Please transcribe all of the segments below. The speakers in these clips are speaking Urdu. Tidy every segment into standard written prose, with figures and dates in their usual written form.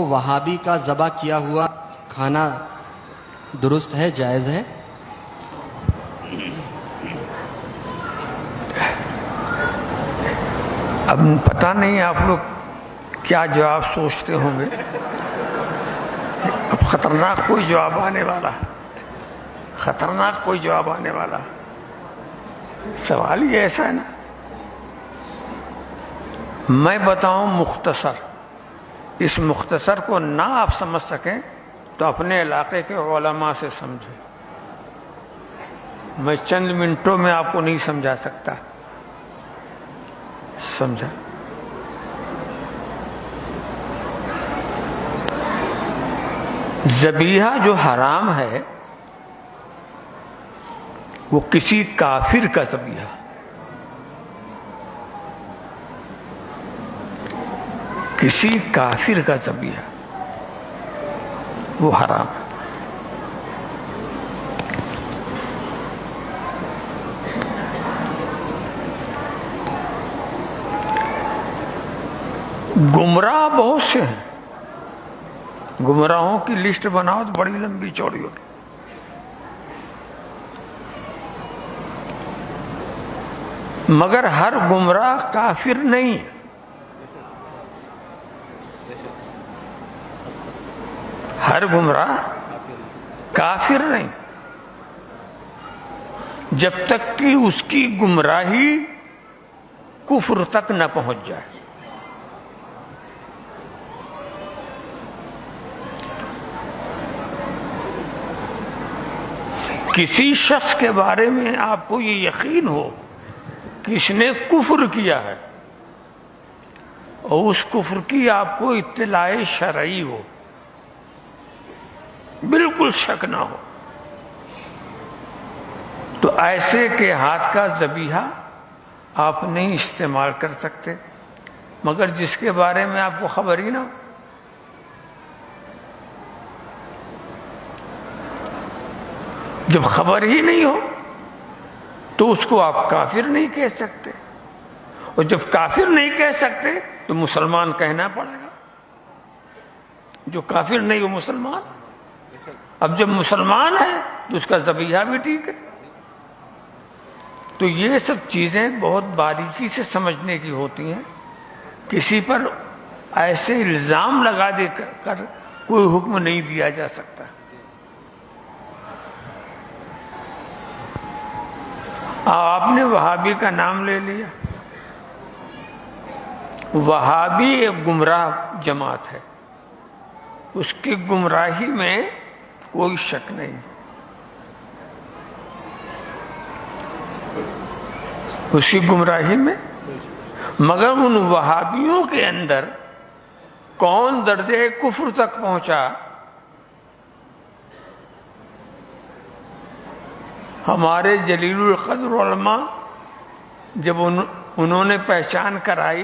وہابی کا ذبح کیا ہوا کھانا درست ہے، جائز ہے؟ اب پتہ نہیں آپ لوگ کیا جواب سوچتے ہوں گے. اب خطرناک کوئی جواب آنے والا، خطرناک کوئی جواب آنے والا. سوال یہ ایسا ہے نا، میں بتاؤں مختصر، اس مختصر کو نہ آپ سمجھ سکیں تو اپنے علاقے کے علماء سے سمجھیں. میں چند منٹوں میں آپ کو نہیں سمجھا سکتا. سمجھا؟ ذبیحہ جو حرام ہے وہ کسی کافر کا ذبیحہ، کسی کافر کا ذبیحہ وہ حرام ہے. گمراہ بہت سے ہیں، گمراہوں کی لسٹ بناؤ تو بڑی لمبی چوڑی ہوگی. مگر ہر گمراہ کافر نہیں ہے. ہر گمراہ کافر نہیں، جب تک کہ اس کی گمراہی کفر تک نہ پہنچ جائے. کسی شخص کے بارے میں آپ کو یہ یقین ہو کہ اس نے کفر کیا ہے اور اس کفر کی آپ کو اطلاع شرعی ہو، بالکل شک نہ ہو، تو ایسے کے ہاتھ کا ذبیحہ آپ نہیں استعمال کر سکتے. مگر جس کے بارے میں آپ کو خبر ہی نہ ہو، جب خبر ہی نہیں ہو تو اس کو آپ کافر نہیں کہہ سکتے، اور جب کافر نہیں کہہ سکتے تو مسلمان کہنا پڑے گا. جو کافر نہیں وہ مسلمان. اب جب مسلمان ہے تو اس کا ذبیحہ بھی ٹھیک ہے. تو یہ سب چیزیں بہت باریکی سے سمجھنے کی ہوتی ہیں. کسی پر ایسے الزام لگا دے کر کوئی حکم نہیں دیا جا سکتا. آپ نے وہابی کا نام لے لیا. وہابی ایک گمراہ جماعت ہے، اس کی گمراہی میں کوئی شک نہیں. اس کی گمراہی میں، مگر ان وہابیوں کے اندر کون درجے کفر تک پہنچا، ہمارے جلیل القدر علماء جب انہوں نے پہچان کرائی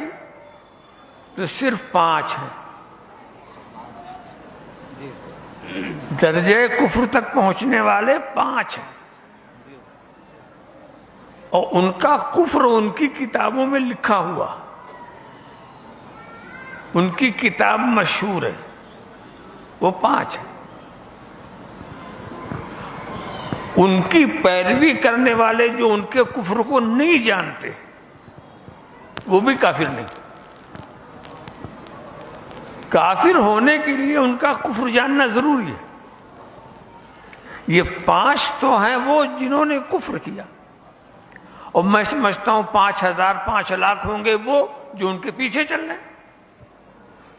تو صرف 5 ہیں. درجے کفر تک پہنچنے والے 5 ہیں، اور ان کا کفر ان کی کتابوں میں لکھا ہوا، ان کی کتاب مشہور ہے. وہ 5 ہیں. ان کی پیروی کرنے والے جو ان کے کفر کو نہیں جانتے وہ بھی کافر نہیں. کافر ہونے کے لیے ان کا کفر جاننا ضروری ہے. یہ 5 تو ہیں وہ جنہوں نے کفر کیا، اور میں سمجھتا ہوں 5000 5 لاکھ ہوں گے وہ جو ان کے پیچھے چل رہے ہیں،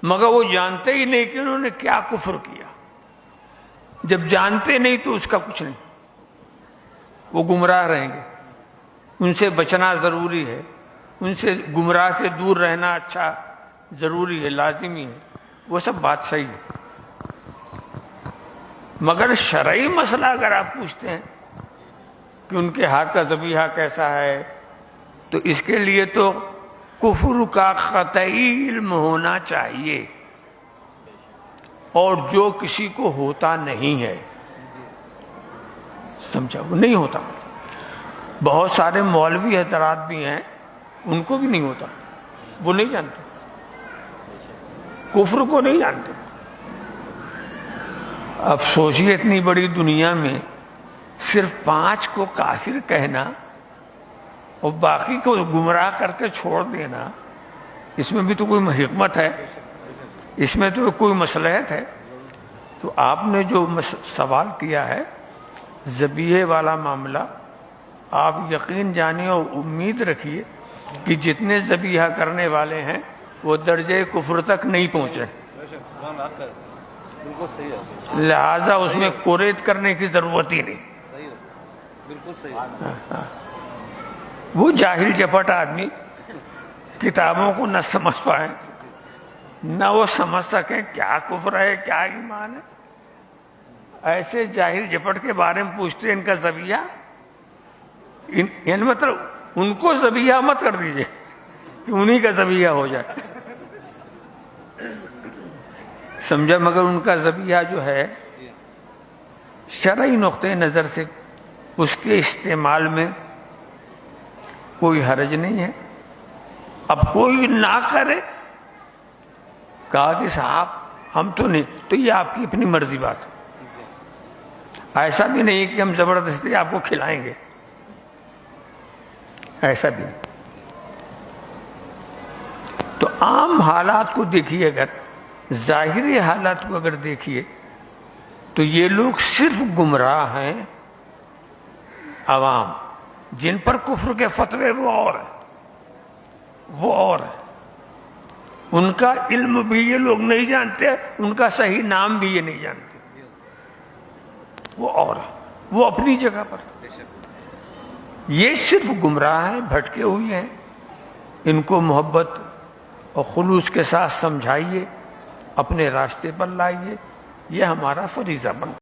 مگر وہ جانتے ہی نہیں کہ انہوں نے کیا کفر کیا. جب جانتے نہیں تو اس کا کچھ نہیں، وہ گمراہ رہیں گے. ان سے بچنا ضروری ہے، ان سے گمراہ سے دور رہنا اچھا ضروری ہے، لازمی ہے. وہ سب بات صحیح ہے. مگر شرعی مسئلہ اگر آپ پوچھتے ہیں کہ ان کے ہاتھ کا ذبیحہ کیسا ہے، تو اس کے لیے تو کفر کا قطعی علم ہونا چاہیے، اور جو کسی کو ہوتا نہیں ہے. سمجھا؟ وہ نہیں ہوتا. بہت سارے مولوی حضرات بھی ہیں ان کو بھی نہیں ہوتا، وہ نہیں جانتے، کفر کو نہیں جانتے. اب سوچیے اتنی بڑی دنیا میں صرف 5 کو کافر کہنا اور باقی کو گمراہ کر کے چھوڑ دینا، اس میں بھی تو کوئی حکمت ہے، اس میں تو کوئی مصلحت ہے۔ تو آپ نے جو سوال کیا ہے ذبیحے والا معاملہ، آپ یقین جانیے اور امید رکھیے کہ جتنے ذبیحہ کرنے والے ہیں وہ درجے کفر تک نہیں پہنچے، لہذا اس میں کوریت کرنے کی ضرورت ہی نہیں۔ وہ جاہل چپٹ آدمی کتابوں کو نہ سمجھ پائیں، نہ وہ سمجھ سکیں کیا کفر ہے کیا ایمان ہے، ایسے جاہل جپٹ کے بارے میں پوچھتے ان کا ذبیحہ، یعنی مطلب ان کو ذبیحہ مت کر دیجئے کہ انہی کا ذبیحہ ہو جائے، سمجھا؟ مگر ان کا ذبیحہ جو ہے شرعی نقطۂ نظر سے اس کے استعمال میں کوئی حرج نہیں ہے۔ اب کوئی نہ کرے، کہا کہ صاحب ہم تو نہیں، تو یہ آپ کی اپنی مرضی بات ہے، ایسا بھی نہیں کہ ہم زبردستی آپ کو کھلائیں گے، ایسا بھی نہیں۔ تو عام حالات کو دیکھیے، اگر ظاہری حالات کو اگر دیکھیے تو یہ لوگ صرف گمراہ ہیں، عوام جن پر کفر کے فتوے وہ اور ہیں، وہ اور ہیں، ان کا علم بھی یہ لوگ نہیں جانتے، ان کا صحیح نام بھی یہ نہیں جانتے، وہ اور ہیں، وہ اپنی جگہ پر، یہ صرف گمراہ ہیں، بھٹکے ہوئے ہیں، ان کو محبت اور خلوص کے ساتھ سمجھائیے، اپنے راستے پر لائیے، یہ ہمارا فریضہ بنتا ہے۔